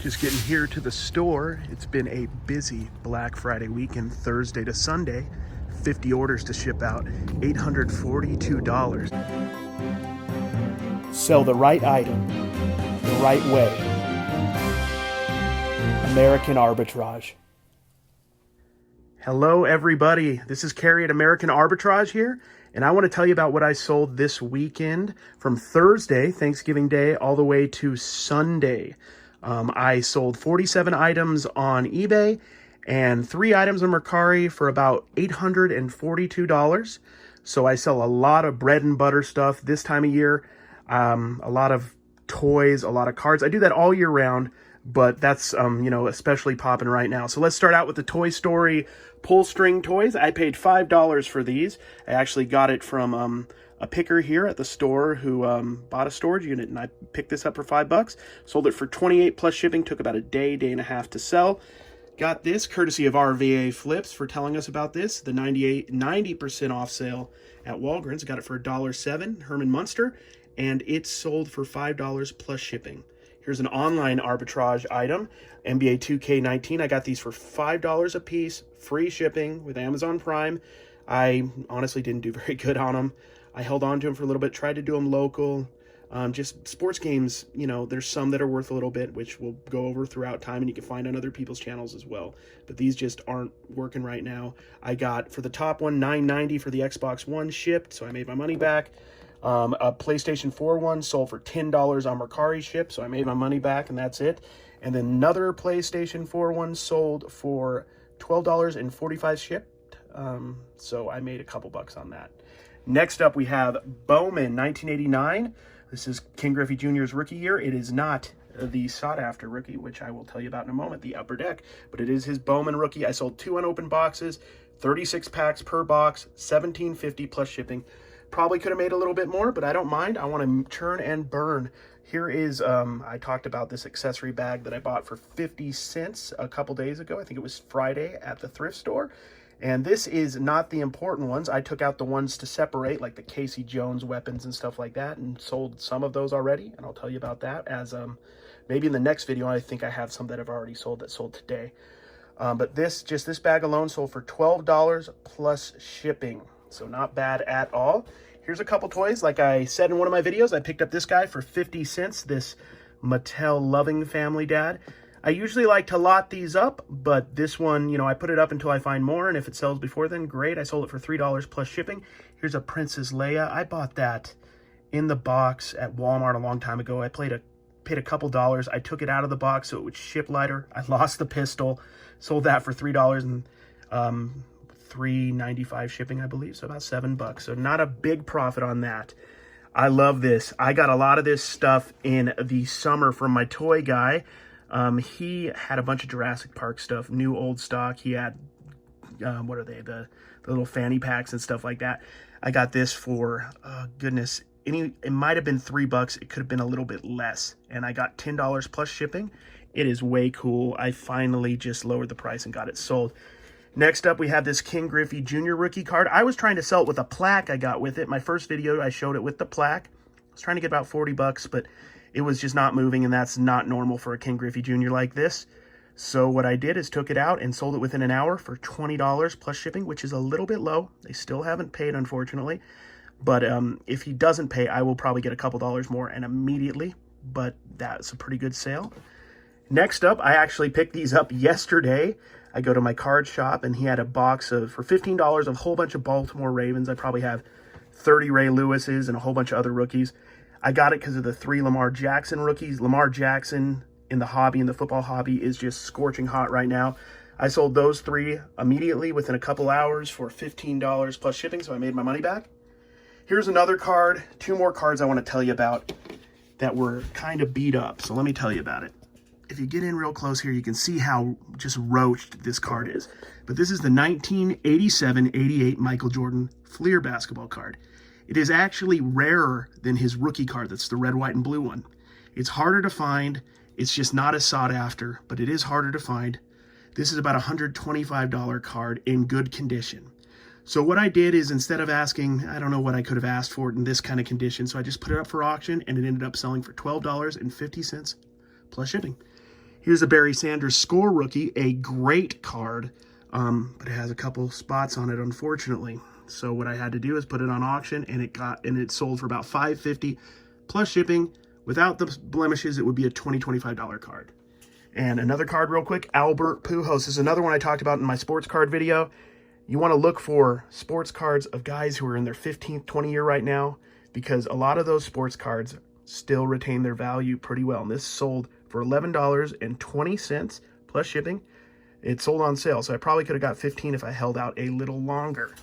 Just getting here to the store. It's been a busy Black Friday weekend, Thursday to Sunday. 50 orders to ship out, $842. Sell the right item, the right way. American Arbitrage. Hello, everybody. This is Carrie at American Arbitrage here, and I want to tell you about what I sold this weekend from Thursday, Thanksgiving Day, all the way to Sunday. I sold 47 items on eBay and 3 items on Mercari for about $842. So I sell a lot of bread and butter stuff this time of year, a lot of toys, a lot of cards. I do that all year round, but that's, especially popping right now. So let's start out with the Toy Story pull string toys. I paid $5 for these. I actually got it from a picker here at the store who bought a storage unit, and I picked this up for $5. Sold it for $28 plus shipping. Took about a day and a half to sell. Got this courtesy of RVA Flips for telling us about this. The 90% off sale at Walgreens. Got it for $1.07. Herman Munster, and it's sold for $5 plus shipping. Here's an online arbitrage item, NBA 2K19. I got these for $5 a piece, free shipping with Amazon Prime. I honestly didn't do very good on them. I held on to them for a little bit, tried to do them local. Just sports games, there's some that are worth a little bit, which we'll go over throughout time, and you can find on other people's channels as well. But these just aren't working right now. I got, for the top one, $9.90 for the Xbox One shipped, so I made my money back. A PlayStation 4 one sold for $10 on Mercari ship, so I made my money back, and that's it. And then another PlayStation 4 one sold for $12.45 shipped, so I made a couple bucks on that. Next up, we have Bowman 1989. This is King Griffey Jr.'s rookie year. It is not the sought-after rookie, which I will tell you about in a moment, the Upper Deck, but it is his Bowman rookie. I sold 2 unopened boxes, 36 packs per box, $17.50 plus shipping. Probably could have made a little bit more, but I don't mind. I want to churn and burn. Here is, I talked about this accessory bag that I bought for 50 cents a couple days ago. I think it was Friday at the thrift store. And this is not the important ones. I took out the ones to separate, like the Casey Jones weapons and stuff like that, and sold some of those already. And I'll tell you about that as maybe in the next video. I think I have some that I've already sold that sold today. But this bag alone sold for $12 plus shipping. So not bad at all. Here's a couple toys. Like I said in one of my videos, I picked up this guy for 50 cents, this Mattel Loving Family Dad. I usually like to lot these up, but this one, I put it up until I find more, and if it sells before then, great. I sold it for $3 plus shipping. Here's a Princess Leia. I bought that in the box at Walmart a long time ago. I paid a couple dollars. I took it out of the box so it would ship lighter. I lost the pistol, sold that for $3 and $3.95 shipping, I believe, so about $7. So not a big profit on that. I love this. I got a lot of this stuff in the summer from my toy guy. He had a bunch of Jurassic Park stuff, new old stock. He had, what are they, the little fanny packs and stuff like that. I got this for, goodness, it might have been $3. It could have been a little bit less. And I got $10 plus shipping. It is way cool. I finally just lowered the price and got it sold. Next up, we have this King Griffey Jr. rookie card. I was trying to sell it with a plaque I got with it. My first video, I showed it with the plaque. I was trying to get about $40, but it was just not moving, and that's not normal for a King Griffey Jr. like this. So what I did is took it out and sold it within an hour for $20 plus shipping, which is a little bit low. They still haven't paid, unfortunately. But if he doesn't pay, I will probably get a couple dollars more and immediately. But that's a pretty good sale. Next up, I actually picked these up yesterday. I go to my card shop, and he had a box of, for $15, of a whole bunch of Baltimore Ravens. I probably have 30 Ray Lewises and a whole bunch of other rookies. I got it because of the 3 Lamar Jackson rookies. Lamar Jackson in the hobby, in the football hobby, is just scorching hot right now. I sold those 3 immediately within a couple hours for $15 plus shipping, so I made my money back. Here's another card. 2 more cards I want to tell you about that were kind of beat up, so let me tell you about it. If you get in real close here, you can see how just roached this card is. But this is the 1987-88 Michael Jordan Fleer basketball card. It is actually rarer than his rookie card. That's the red, white, and blue one. It's harder to find. It's just not as sought after, but it is harder to find. This is about a $125 card in good condition. So what I did is, instead of asking, I don't know what I could have asked for it in this kind of condition, so I just put it up for auction, and it ended up selling for $12.50 plus shipping. Here's a Barry Sanders score rookie, a great card, but it has a couple spots on it, unfortunately. So what I had to do is put it on auction, and it sold for about $5.50 plus shipping. Without the blemishes, it would be a $25 card. And another card real quick, Albert Pujols. This is another one I talked about in my sports card video. You want to look for sports cards of guys who are in their 15th, 20 year right now, because a lot of those sports cards still retain their value pretty well. And this sold for $11.20 plus shipping. It sold on sale, so I probably could have got 15 if I held out a little longer.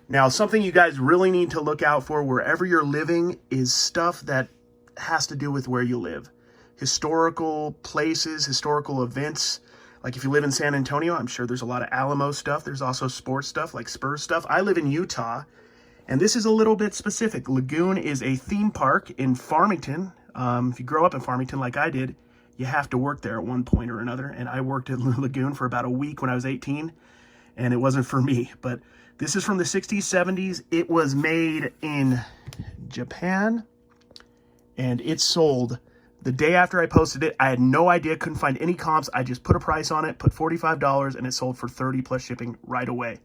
Now, something you guys really need to look out for wherever you're living is stuff that has to do with where you live. Historical places, historical events. Like if you live in San Antonio, I'm sure there's a lot of Alamo stuff. There's also sports stuff like Spurs stuff. I live in Utah, and this is a little bit specific. Lagoon is a theme park in Farmington. If you grow up in Farmington like I did, you have to work there at one point or another. And I worked at Lagoon for about a week when I was 18, and it wasn't for me. But this is from the 60s, 70s. It was made in Japan, and it sold the day after I posted it. I had no idea, couldn't find any comps. I just put a price on it, put $45, and it sold for $30 plus shipping right away.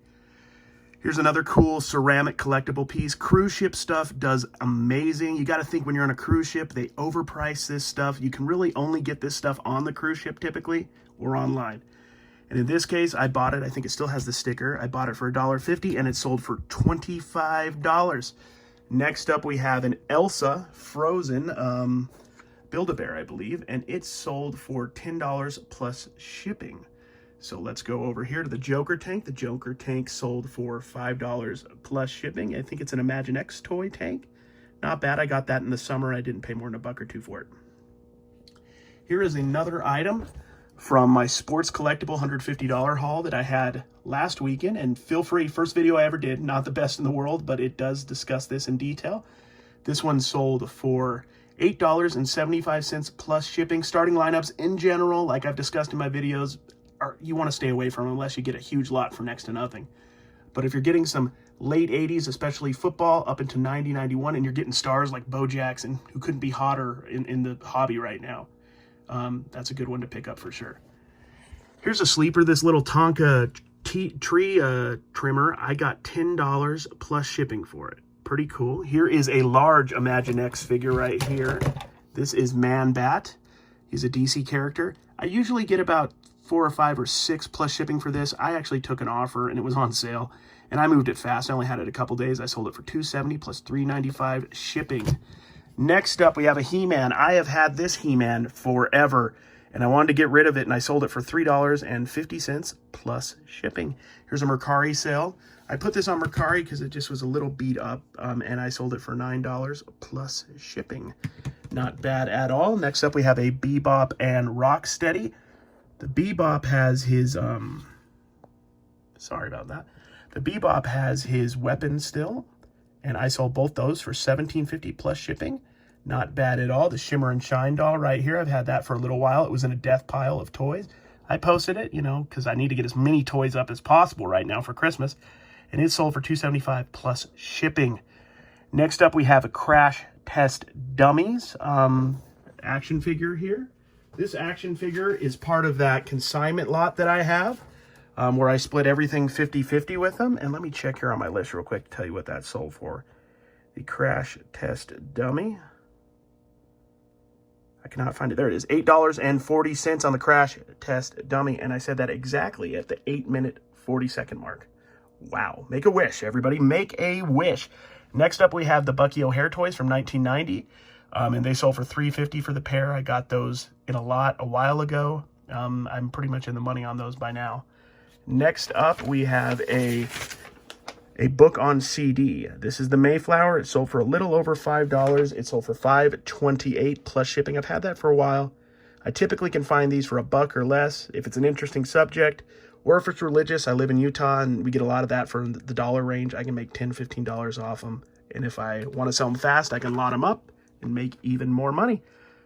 Here's another cool ceramic collectible piece. Cruise ship stuff does amazing. You got to think when you're on a cruise ship, they overprice this stuff. You can really only get this stuff on the cruise ship typically or online. And in this case, I bought it. I think it still has the sticker. I bought it for $1.50 and it sold for $25. Next up, we have an Elsa Frozen Build-A-Bear, I believe, and it sold for $10 plus shipping. So let's go over here to the Joker tank. The Joker tank sold for $5 plus shipping. I think it's an Imaginext toy tank. Not bad. I got that in the summer. I didn't pay more than $1 or $2 for it. Here is another item from my sports collectible $150 haul that I had last weekend. And feel free, first video I ever did, not the best in the world, but it does discuss this in detail. This one sold for $8.75 plus shipping. Starting lineups in general, like I've discussed in my videos, you want to stay away from unless you get a huge lot for next to nothing. But if you're getting some late 80s, especially football, up into 90, 91, and you're getting stars like Bo Jackson, who couldn't be hotter in the hobby right now, that's a good one to pick up for sure. Here's a sleeper, this little Tonka tree trimmer. I got $10 plus shipping for it. Pretty cool. Here is a large Imaginext figure right here. This is Man Bat. He's a DC character. I usually get about 4 or 5 or 6 plus shipping for this. I actually took an offer and it was on sale, and I moved it fast. I only had it a couple days. I sold it for $270 plus $395 shipping. Next up, we have a He-Man. I have had this He-Man forever, and I wanted to get rid of it, and I sold it for $3.50 plus shipping. Here's a Mercari sale. I put this on Mercari because it just was a little beat up, and I sold it for $9 plus shipping. Not bad at all. Next up, we have a Bebop and Rocksteady. The Bebop has his, sorry about that. The Bebop has his weapon still, and I sold both those for $17.50 plus shipping. Not bad at all. The Shimmer and Shine doll right here, I've had that for a little while. It was in a death pile of toys. I posted it, because I need to get as many toys up as possible right now for Christmas, and it sold for $275 plus shipping. Next up, we have a Crash Test Dummies action figure here. This action figure is part of that consignment lot that I have, where I split everything 50-50 with them. And let me check here on my list real quick to tell you what that sold for. The Crash Test Dummy. I cannot find it. There it is. $8.40 on the Crash Test Dummy. And I said that exactly at the 8-minute 40-second mark. Wow. Make a wish, everybody. Make a wish. Next up, we have the Bucky O'Hare toys from 1990. And they sold for $3.50 for the pair. I got those in a lot a while ago. I'm pretty much in the money on those by now. Next up, we have a book on CD. This is the Mayflower. It sold for a little over $5. It sold for $5.28 plus shipping. I've had that for a while. I typically can find these for $1 or less if it's an interesting subject, or if it's religious. I live in Utah, and we get a lot of that for the dollar range. I can make $10, $15 off them. And if I want to sell them fast, I can lot them up and make even more money.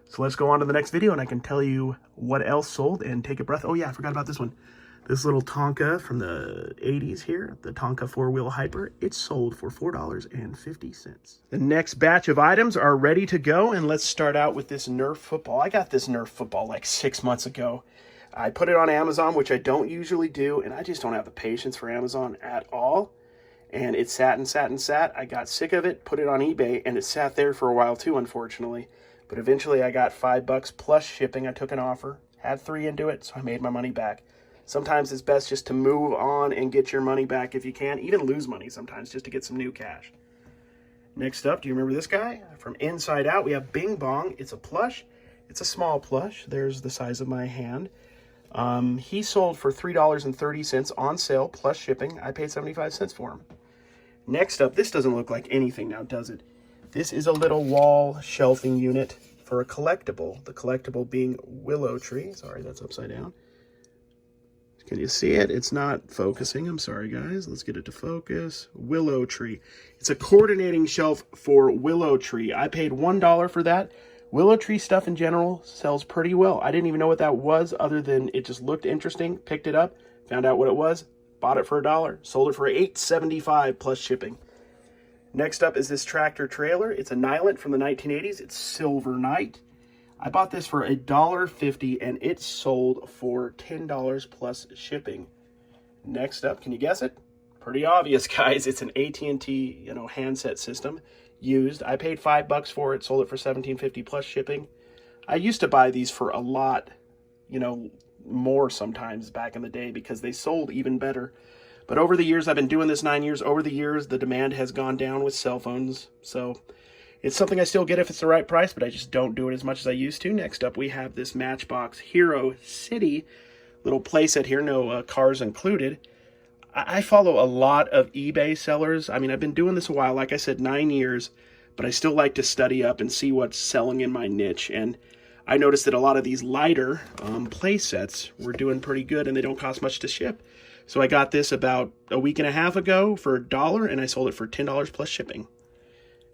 So let's go on to the next video, and I can tell you what else sold and take a breath. Oh yeah, I forgot about this one. This little Tonka from the 80s here, the Tonka 4-wheel hyper, it's sold for $4.50. The next batch of items are ready to go, and let's start out with this Nerf football. I got this Nerf football like 6 months ago. I put it on Amazon, which I don't usually do, and I just don't have the patience for Amazon at all. And it sat and sat and sat. I got sick of it, put it on eBay, and it sat there for a while too, unfortunately. But eventually I got $5 plus shipping. I took an offer, had 3 into it, so I made my money back. Sometimes it's best just to move on and get your money back if you can. Even lose money sometimes just to get some new cash. Next up, do you remember this guy? From Inside Out, we have Bing Bong. It's a plush. It's a small plush. There's the size of my hand. He sold for $3.30 on sale plus shipping. I paid 75 cents for him. Next up, this doesn't look like anything now, does it? This is a little wall shelving unit for a collectible. The collectible being Willow Tree. Sorry, that's upside down. Can you see it? It's not focusing. I'm sorry, guys. Let's get it to focus. Willow Tree. It's a coordinating shelf for Willow Tree. I paid $1 for that. Willow Tree stuff in general sells pretty well. I didn't even know what that was other than it just looked interesting. Picked it up, found out what it was, bought it for $1, sold it for $8.75 plus shipping. Next up is this tractor trailer. It's a Nylon from the 1980s. It's Silver Knight. I bought this for $1.50 and it sold for $10 plus shipping. Next up, can you guess it? Pretty obvious, guys. It's an AT&T, handset system used. I paid $5 for it, sold it for $17.50 plus shipping. I used to buy these for a lot, more sometimes back in the day because they sold even better. But over the years, I've been doing this 9 years. Over the years, the demand has gone down with cell phones. So it's something I still get if it's the right price, but I just don't do it as much as I used to. Next up, we have this Matchbox Hero City little playset here, no cars included. I follow a lot of eBay sellers. I mean, I've been doing this a while, like I said, 9 years, but I still like to study up and see what's selling in my niche. And I noticed that a lot of these lighter play sets were doing pretty good and they don't cost much to ship. So I got this about a week and a half ago for $1 and I sold it for $10 plus shipping.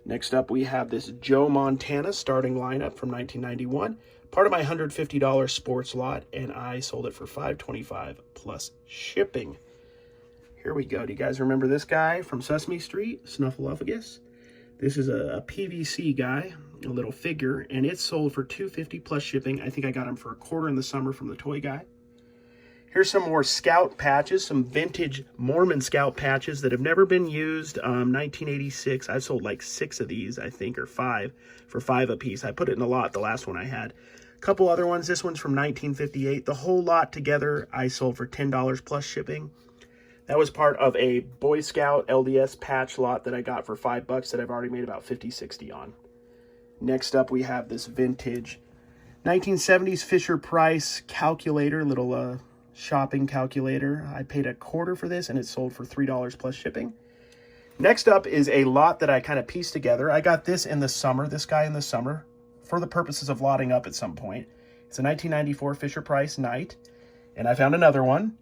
Next up, we have this Joe Montana starting lineup from 1991, part of my $150 sports lot, and I sold it for $5.25 plus shipping. Here we go. Do you guys remember this guy from Sesame Street, Snuffleupagus? This is a PVC guy, a little figure, and it's sold for $2.50 plus shipping. I think I got him for $1 in the summer from the toy guy. Here's some more Scout patches, some vintage Mormon Scout patches that have never been used. 1986, I've sold like 6 of these, I think, or 5 for $5 a piece. I put it in a lot, the last one I had. A couple other ones. This one's from 1958. The whole lot together, I sold for $10 plus shipping. That was part of a Boy Scout LDS patch lot that I got for $5 that I've already made about 50, 60 on. Next up, we have this vintage 1970s Fisher-Price calculator, little shopping calculator. I paid $1 for this and it sold for $3 plus shipping. Next up is a lot that I kind of pieced together. I got this in the summer, this guy in the summer, for the purposes of lotting up at some point. It's a 1994 Fisher-Price Knight, and I found another one,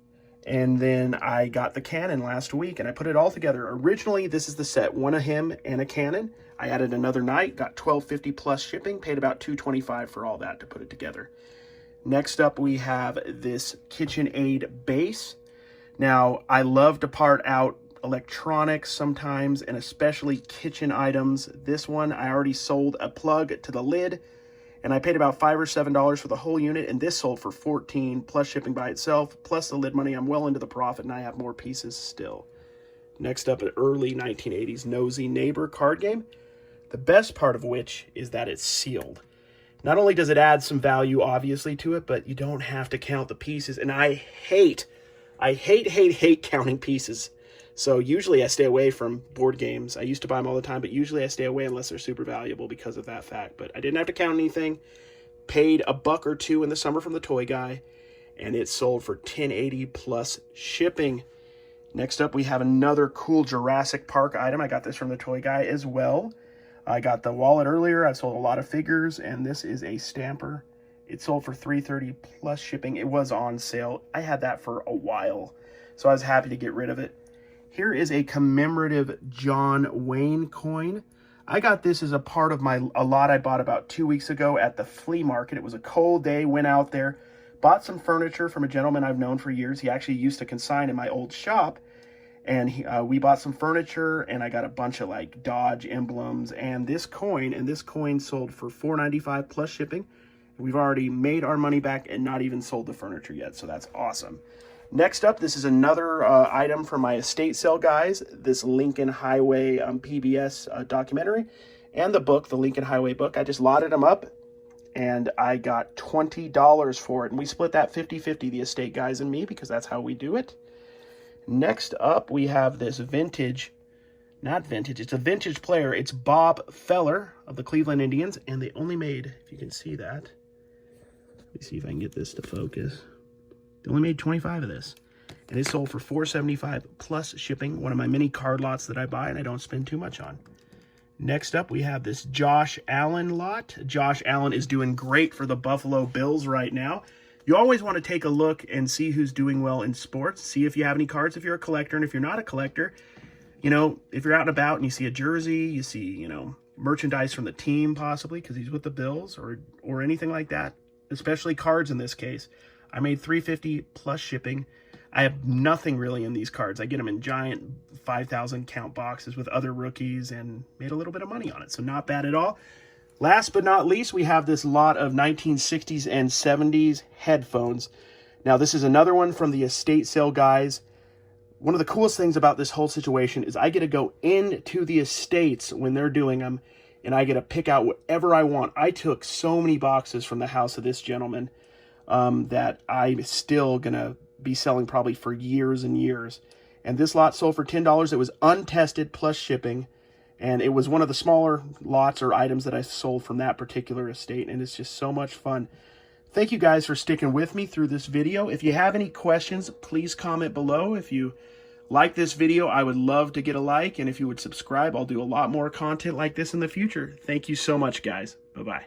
and then I got the Cannon last week, and I put it all together. Originally, this is the set, one of him and a Cannon. I added another Knight, got $12.50 plus shipping, paid about $2.25 for all that to put it together. Next up, we have this KitchenAid base. Now, I love to part out electronics sometimes, and especially kitchen items. This one, I already sold a plug to the lid, and I paid about $5 or $7 for the whole unit, and this sold for $14 plus shipping by itself, plus the lid money. I'm well into the profit, and I have more pieces still. Next up, an early 1980s Nosy Neighbor card game, the best part of which is that it's sealed. Not only does it add some value, obviously, to it, but you don't have to count the pieces. And I hate counting pieces. So usually I stay away from board games. I used to buy them all the time, but usually I stay away unless they're super valuable because of that fact. But I didn't have to count anything. Paid $1 or $2 in the summer from the toy guy, and it sold for $10.80 plus shipping. Next up, we have another cool Jurassic Park item. I got this from the toy guy as well. I got the wallet earlier. I've sold a lot of figures, and this is a stamper. It sold for $3.30 plus shipping. It was on sale. I had that for a while, so I was happy to get rid of it. Here is a commemorative John Wayne coin. I got this as a part of a lot I bought about 2 weeks ago at the flea market. It was a cold day, went out there, Bought some furniture from a gentleman I've known for years. He actually used to consign in my old shop. And we bought some furniture, and I got a bunch of like Dodge emblems and this coin. And this coin sold for $4.95 plus shipping. We've already made our money back and not even sold the furniture yet, so that's awesome. Next up, this is another item from my estate sale guys, this Lincoln Highway PBS documentary, and the book, the Lincoln Highway book. I just lotted them up, and I got $20 for it, and we split that 50-50, the estate guys and me, because that's how we do it. Next up, we have this vintage, not vintage, it's a vintage player. It's Bob Feller of the Cleveland Indians, and they only made, if you can see that, let me see if I can get this to focus. They only made 25 of this, and it sold for $4.75 plus shipping, one of my many card lots that I buy and I don't spend too much on. Next up, we have this Josh Allen lot. Josh Allen is doing great for the Buffalo Bills right now. You always want to take a look and see who's doing well in sports. See if you have any cards if you're a collector. And if you're not a collector, you know, if you're out and about and you see a jersey, you see, you know, merchandise from the team possibly because he's with the Bills or anything like that, especially cards in this case. I made $3.50 plus shipping. I have nothing really in these cards. I get them in giant 5,000 count boxes with other rookies and made a little bit of money on it. So not bad at all. Last but not least, we have this lot of 1960s and 70s headphones. Now, this is another one from the estate sale guys. One of the coolest things about this whole situation is I get to go into the estates when they're doing them, and I get to pick out whatever I want. I took so many boxes from the house of this gentleman that I'm still going to be selling probably for years and years. And this lot sold for $10. It was untested plus shipping. And it was one of the smaller lots or items that I sold from that particular estate. And it's just so much fun. Thank you guys for sticking with me through this video. If you have any questions, please comment below. If you like this video, I would love to get a like. And if you would subscribe, I'll do a lot more content like this in the future. Thank you so much, guys. Bye-bye.